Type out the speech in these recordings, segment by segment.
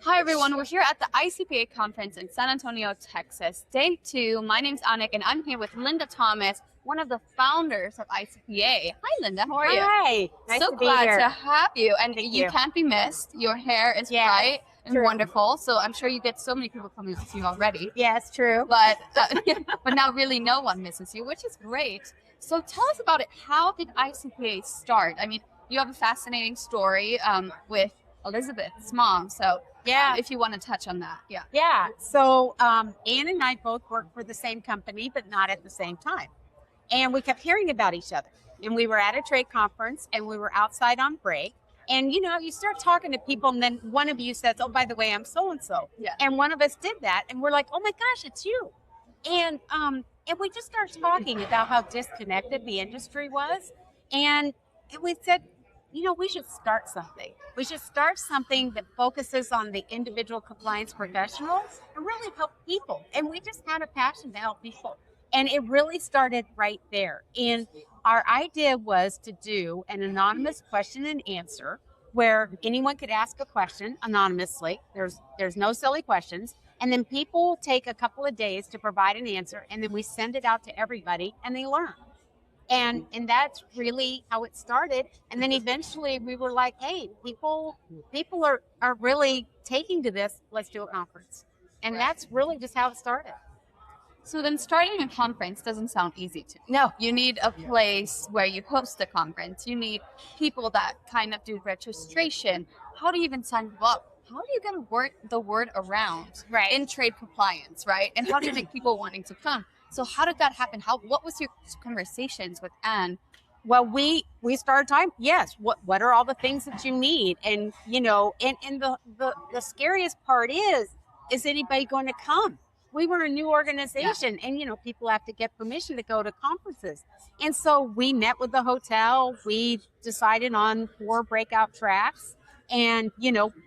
Hi everyone, we're here at the ICPA conference in San Antonio, Texas. Day 2. My name's Anik and I'm here with Lynda Thomas, one of the founders of ICPA. Hi Lynda, how are you? Hi, nice So to be glad here. to have you. And Thank you you. can't be missed. Your hair is Yes, bright and true. wonderful, so I'm sure you get so many people coming to you already. Yes, true. But but now really no one misses you, which is great. So tell us about it. How did ICPA start? I mean, you have a fascinating story with Elizabeth's mom. So Yeah, if you want to touch on that, yeah. yeah. So Ann and I both worked for the same company, but not at the same time. And we kept hearing about each other. And we were at a trade conference and we were outside on break. And you start talking to people, and then one of you says, "Oh, by the way, I'm so and so." Yeah. And one of us did that, and we're like, "Oh my gosh, it's you!" And we just started talking about how disconnected the industry was, and we said, we should start something. We should start something that focuses on the individual compliance professionals and really help people. And we just had a passion to help people. And it really started right there. And our idea was to do an anonymous question and answer where anyone could ask a question anonymously. There's no silly questions. And then people take a couple of days to provide an answer, and then we send it out to everybody and they learn. And that's really how it started. And then eventually we were like, hey, people are really taking to this. Let's do a conference. And that's really just how it started. So then starting a conference doesn't sound easy to me. No. You need a place where you host the conference. You need people that kind of do registration. How do you even sign people up? How do you get the word around Right. in trade compliance, right? And how do you make people wanting to come? So how did that happen? What was your conversations with Anne? Well, we started talking. Yes, what are all the things that you need? And the scariest part is anybody going to come? We were a new organization, and people have to get permission to go to conferences. And so we met with the hotel. We decided on 4 breakout tracks, and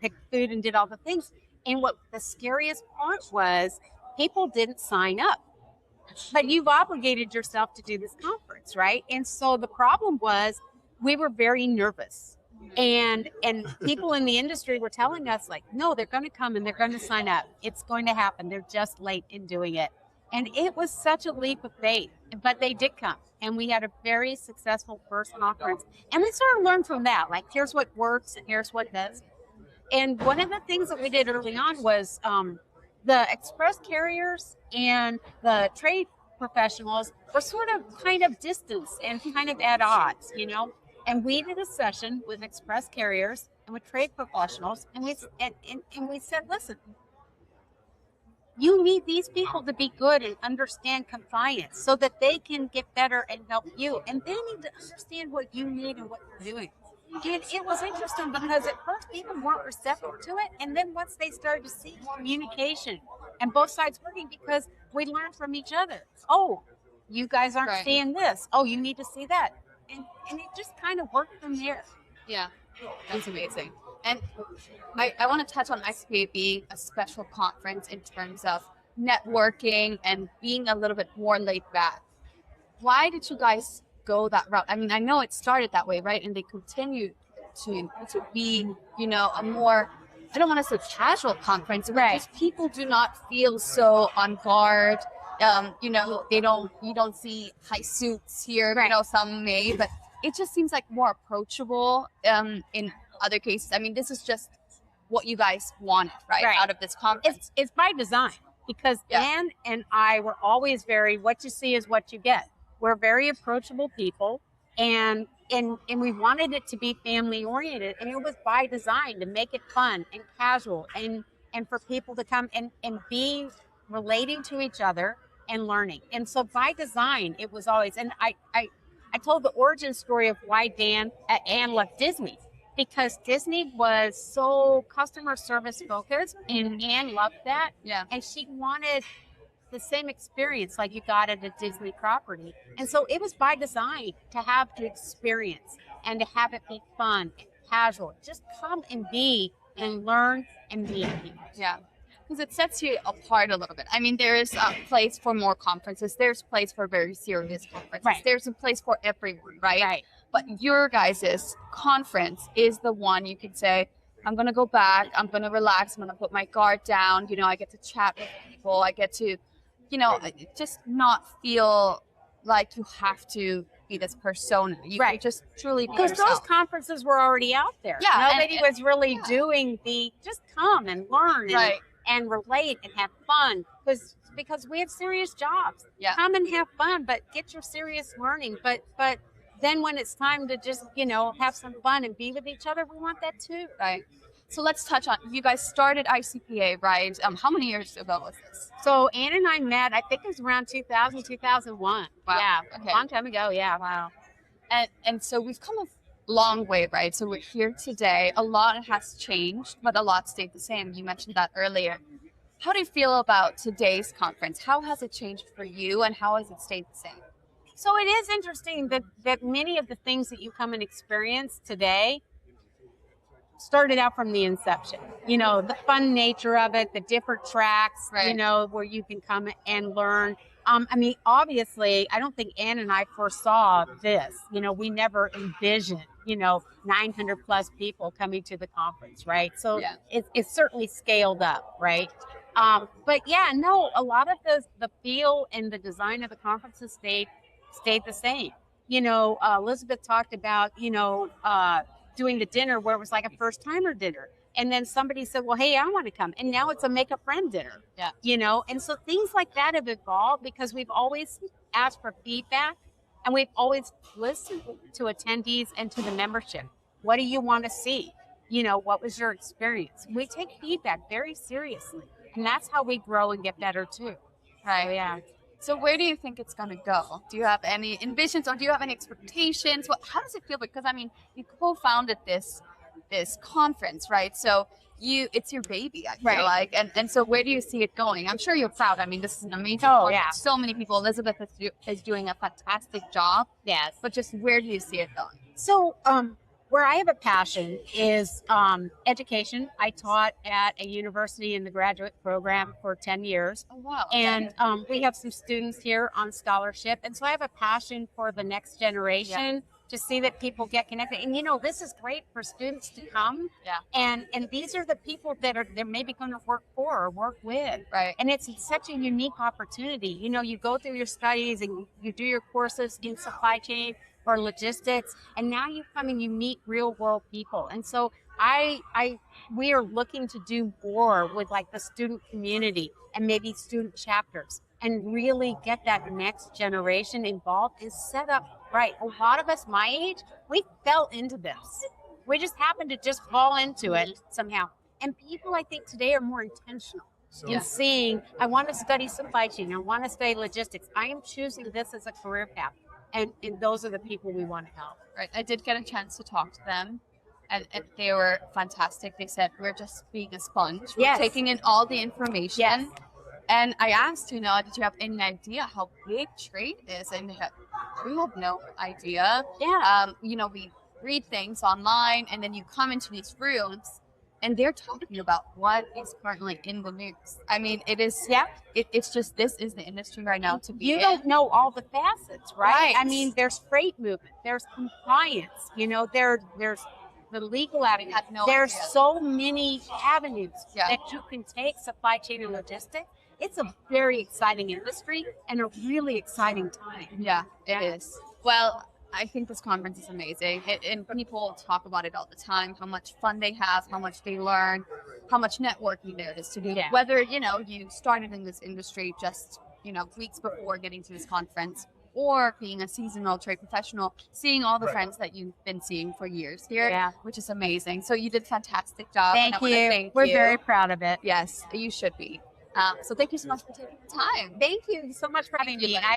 picked food and did all the things. And what the scariest part was, people didn't sign up, but you've obligated yourself to do this conference, right? And so the problem was, we were very nervous, and people in the industry were telling us, like, no, they're going to come and they're going to sign up, it's going to happen, they're just late in doing it. And it was such a leap of faith, but they did come, and we had a very successful first conference. And we sort of learned from that, like, here's what works and here's what does. And one of the things that we did early on was, the express carriers and the trade professionals were sort of kind of distanced and kind of at odds, And we did a session with express carriers and with trade professionals, and we said, listen, you need these people to be good and understand compliance so that they can get better and help you. And they need to understand what you need and what you're doing. And it was interesting because at first people weren't receptive to it. And then once they started to see communication and both sides working, because we learned from each other. Oh, you guys aren't Right. seeing this. Oh, you need to see that. And it just kind of worked from there. Yeah, that's amazing. And I want to touch on ICPA being a special conference in terms of networking and being a little bit more laid back. Why did you guys go that route? I mean, I know it started that way, right? And they continue to be, a more, I don't want to say casual conference, but Right. just people do not feel so on guard. You don't see high suits here. Right. Some may, but it just seems like more approachable in other cases. I mean, this is just what you guys wanted, right? Right. Out of this conference. It's by design, because Yeah. Ann and I were always very, what you see is what you get. We're very approachable people, and we wanted it to be family oriented, and it was by design to make it fun and casual, and for people to come and be relating to each other and learning. And so by design, it was always, and I told the origin story of why Ann left Disney, because Disney was so customer service focused, and Ann loved that. Yeah. And she wanted the same experience like you got at a Disney property. And so it was by design to have an experience and to have it be fun and casual. Just come and be and learn and meet people. Yeah. Because it sets you apart a little bit. I mean, there is a place for more conferences. There's a place for very serious conferences. Right. There's a place for everyone, right? Right. But your guys' conference is the one you could say I'm going to go back. I'm going to relax. I'm going to put my guard down. You know, I get to chat with people. I get to, you know, just not feel like you have to be this persona. You can just truly be Because those yourself. conferences were already out there. Yeah, Nobody was really doing the just come and learn and relate and have fun. Because we have serious jobs. Yeah. Come and have fun, but get your serious learning. But then when it's time to just, you know, have some fun and be with each other, we want that too. Right. So let's touch on, you guys started ICPA, right? How many years ago was this? So Ann and I met, I think it was around 2000, 2001. Wow. Yeah, Okay. a long time ago. Yeah. Wow. And so we've come a long way, right? So we're here today. A lot has changed, but a lot stayed the same. You mentioned that earlier. How do you feel about today's conference? How has it changed for you, and how has it stayed the same? So it is interesting that many of the things that you come and experience today started out from the inception. You know, the fun nature of it, the different tracks, you know, where you can come and learn. I mean, obviously, I don't think Ann and I foresaw this. You know, we never envisioned, you know, 900 plus people coming to the conference, right? So it's certainly scaled up, right? But yeah, no, a lot of the feel and the design of the conferences stayed the same. You know, Elizabeth talked about, you know, doing the dinner where it was like a first timer dinner. And then somebody said, well, hey, I want to come. And now it's a make a friend dinner. Yeah. You know, and so things like that have evolved because we've always asked for feedback and we've always listened to attendees and to the membership. What do you want to see? You know, what was your experience? We take feedback very seriously. And that's how we grow and get better too. Right. So, yeah. So where do you think it's going to go? Do you have any envisions, or do you have any expectations? How does it feel? Because I mean, you co-founded this conference, right? So it's your baby, I feel like. And so where do you see it going? I'm sure you're proud. I mean, this is an amazing conference. So many people. Elizabeth is doing a fantastic job. Yes. But just where do you see it going? So where I have a passion is education. I taught at a university in the graduate program for 10 years. Oh, wow. And we have some students here on scholarship. And so I have a passion for the next generation to see that people get connected. And, you know, this is great for students to come. Yeah. And these are the people that they're maybe going to work for or work with. Right. And it's such a unique opportunity. You know, you go through your studies and you do your courses in supply chain or logistics, and now you come and you meet real world people. And so we are looking to do more with like the student community and maybe student chapters and really get that next generation involved and set up right. A lot of us my age, we fell into this. We just happened to just fall into it somehow. And people, I think today are more intentional in seeing, I want to study supply chain, I want to study logistics. I am choosing this as a career path. And those are the people we want to help. Right. I did get a chance to talk to them, and they were fantastic. They said, we're just being a sponge. We're taking in all the information. Yes. And I asked, you know, did you have any idea how big trade is? And they had, we had no idea. Yeah. You know, we read things online, and then you come into these rooms, and they're talking about what is currently in the news. I mean, it is. Yeah. It's just, this is the industry right now to be You in. don't know all the facets, right? Right. I mean, there's freight movement, there's compliance, you know, there's the legal avenue. There's so many avenues that you can take supply chain and logistics. It's a very exciting industry and a really exciting time. Yeah, it is. Well, I think this conference is amazing. And people talk about it all the time, how much fun they have, how much they learn, how much networking there is to do. Yeah. Whether, you know, you started in this industry just, you know, weeks before getting to this conference, or being a seasonal trade professional, seeing all the friends that you've been seeing for years here, which is amazing. So you did a fantastic job. Thank you. We're very proud of it. Yes, you should be. So thank you so much for taking the time. Thank you so much for having me.